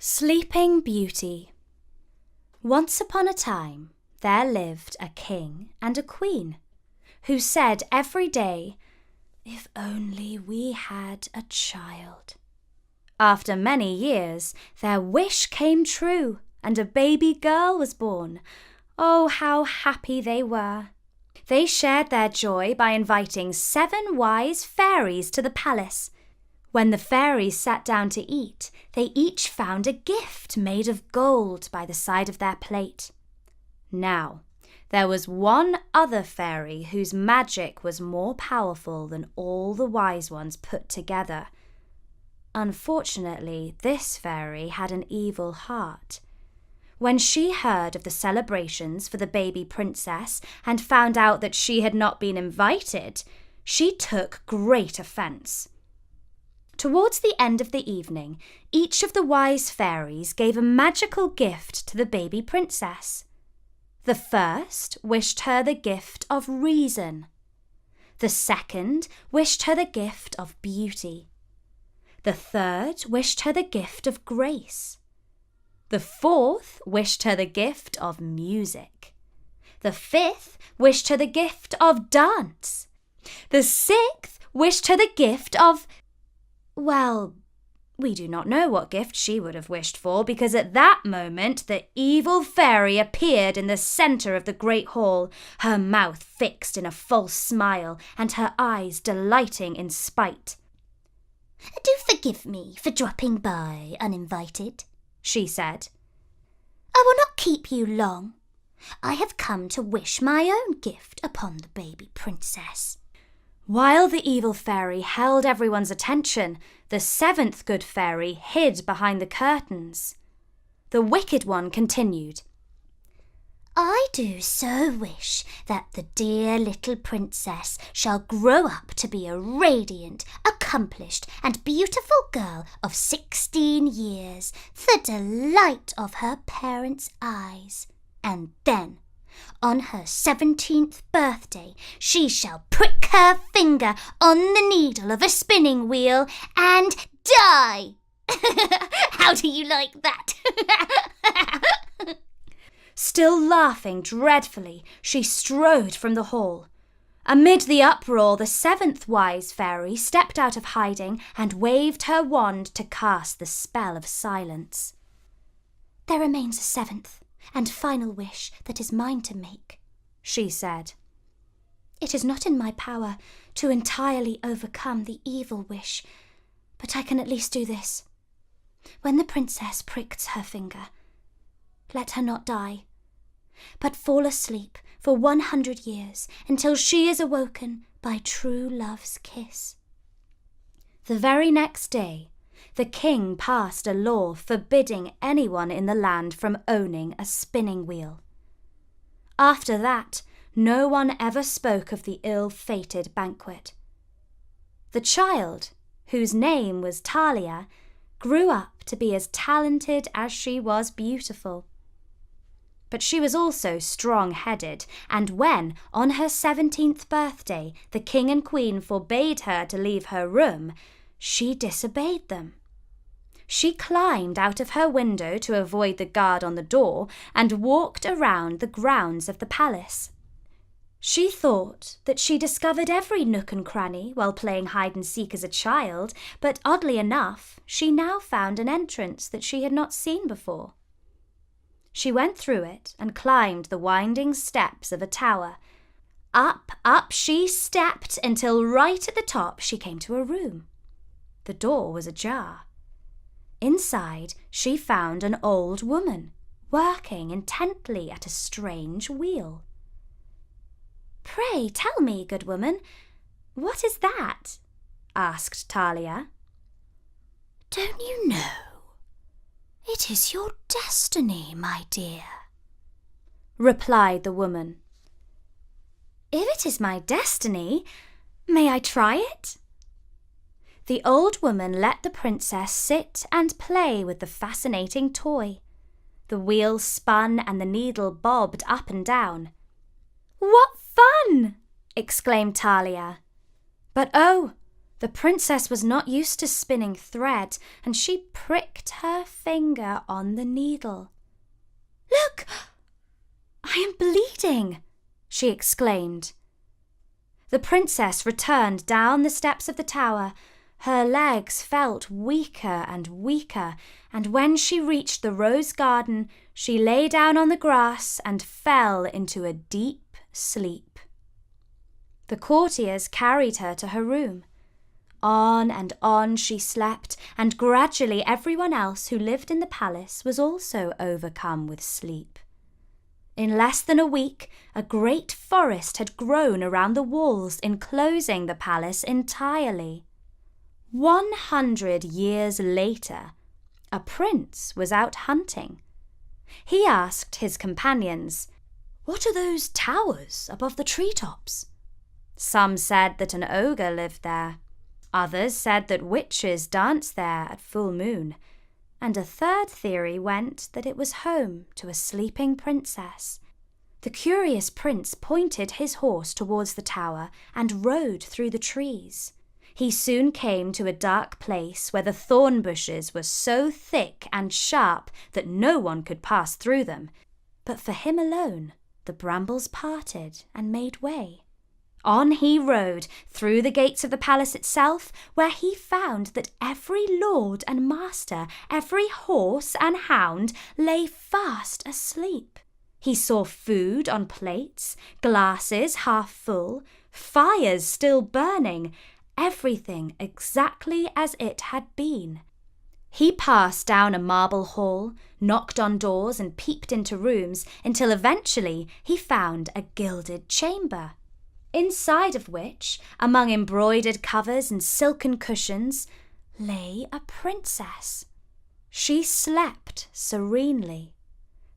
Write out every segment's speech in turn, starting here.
Sleeping Beauty. Once upon a time there lived a king and a queen who said every day, "If only we had a child." After many years, their wish came true and a baby girl was born. Oh, how happy they were! They shared their joy by inviting 7 wise fairies to the palace. When the fairies sat down to eat, they each found a gift made of gold by the side of their plate. Now, there was one other fairy whose magic was more powerful than all the wise ones put together. Unfortunately, this fairy had an evil heart. When she heard of the celebrations for the baby princess and found out that she had not been invited, she took great offence. Towards the end of the evening, each of the wise fairies gave a magical gift to the baby princess. The first wished her the gift of reason. The second wished her the gift of beauty. The third wished her the gift of grace. The fourth wished her the gift of music. The fifth wished her the gift of dance. The sixth wished her the gift of... Well, we do not know what gift she would have wished for, because at that moment the evil fairy appeared in the centre of the great hall, her mouth fixed in a false smile and her eyes delighting in spite. "Do forgive me for dropping by uninvited," she said. "I will not keep you long. I have come to wish my own gift upon the baby princess." While the evil fairy held everyone's attention, the 7th good fairy hid behind the curtains. The wicked one continued, "I do so wish that the dear little princess shall grow up to be a radiant, accomplished and beautiful girl of 16 years, the delight of her parents' eyes. And then, on her 17th birthday, she shall prick her finger on the needle of a spinning wheel and die." How do you like that? Still laughing dreadfully, she strode from the hall. Amid the uproar, the 7th wise fairy stepped out of hiding and waved her wand to cast the spell of silence. "There remains a 7th and final wish that is mine to make," she said. "It is not in my power to entirely overcome the evil wish, but I can at least do this. When the princess pricks her finger, let her not die, but fall asleep for 100 years until she is awoken by true love's kiss." The very next day, the king passed a law forbidding anyone in the land from owning a spinning wheel. After that, no one ever spoke of the ill-fated banquet. The child, whose name was Talia, grew up to be as talented as she was beautiful. But she was also strong-headed, and when, on her 17th birthday, the king and queen forbade her to leave her room, she disobeyed them. She climbed out of her window to avoid the guard on the door and walked around the grounds of the palace. She thought that she discovered every nook and cranny while playing hide-and-seek as a child, but oddly enough, she now found an entrance that she had not seen before. She went through it and climbed the winding steps of a tower. Up, up she stepped until right at the top she came to a room. The door was ajar. Inside, she found an old woman working intently at a strange wheel. "Pray tell me, good woman, what is that?" asked Talia. "Don't you know? It is your destiny, my dear," replied the woman. "If it is my destiny, may I try it?" The old woman let the princess sit and play with the fascinating toy. The wheel spun and the needle bobbed up and down. "What fun!" exclaimed Talia. But oh, The princess was not used to spinning thread, and she pricked her finger on the needle. "Look! I am bleeding!" she exclaimed. The princess returned down the steps of the tower. Her legs felt weaker and weaker, and when she reached the rose garden, she lay down on the grass and fell into a deep sleep. The courtiers carried her to her room. On and on she slept, and gradually everyone else who lived in the palace was also overcome with sleep. In less than a week, a great forest had grown around the walls, enclosing the palace entirely. 100 years later, a prince was out hunting. He asked his companions, "What are those towers above the treetops?" Some said that an ogre lived there. Others said that witches danced there at full moon. And a third theory went that it was home to a sleeping princess. The curious prince pointed his horse towards the tower and rode through the trees. He soon came to a dark place where the thorn bushes were so thick and sharp that no one could pass through them. But for him alone, the brambles parted and made way. On he rode through the gates of the palace itself, where he found that every lord and master, every horse and hound lay fast asleep. He saw food on plates, glasses half full, fires still burning, everything exactly as it had been. He passed down a marble hall, knocked on doors and peeped into rooms until eventually he found a gilded chamber, inside of which, among embroidered covers and silken cushions, lay a princess. She slept serenely.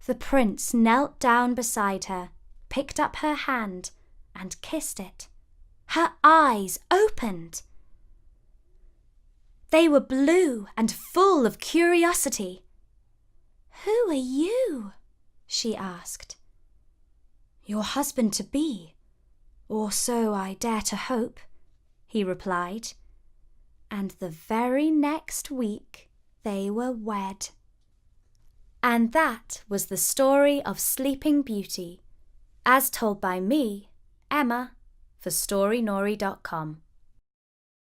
The prince knelt down beside her, picked up her hand, and kissed it. Her eyes opened. They were blue and full of curiosity. "Who are you?" she asked. "Your husband-to-be, or so I dare to hope," he replied. And the very next week they were wed. And that was the story of Sleeping Beauty, as told by me, Emma, for StoryNori.com.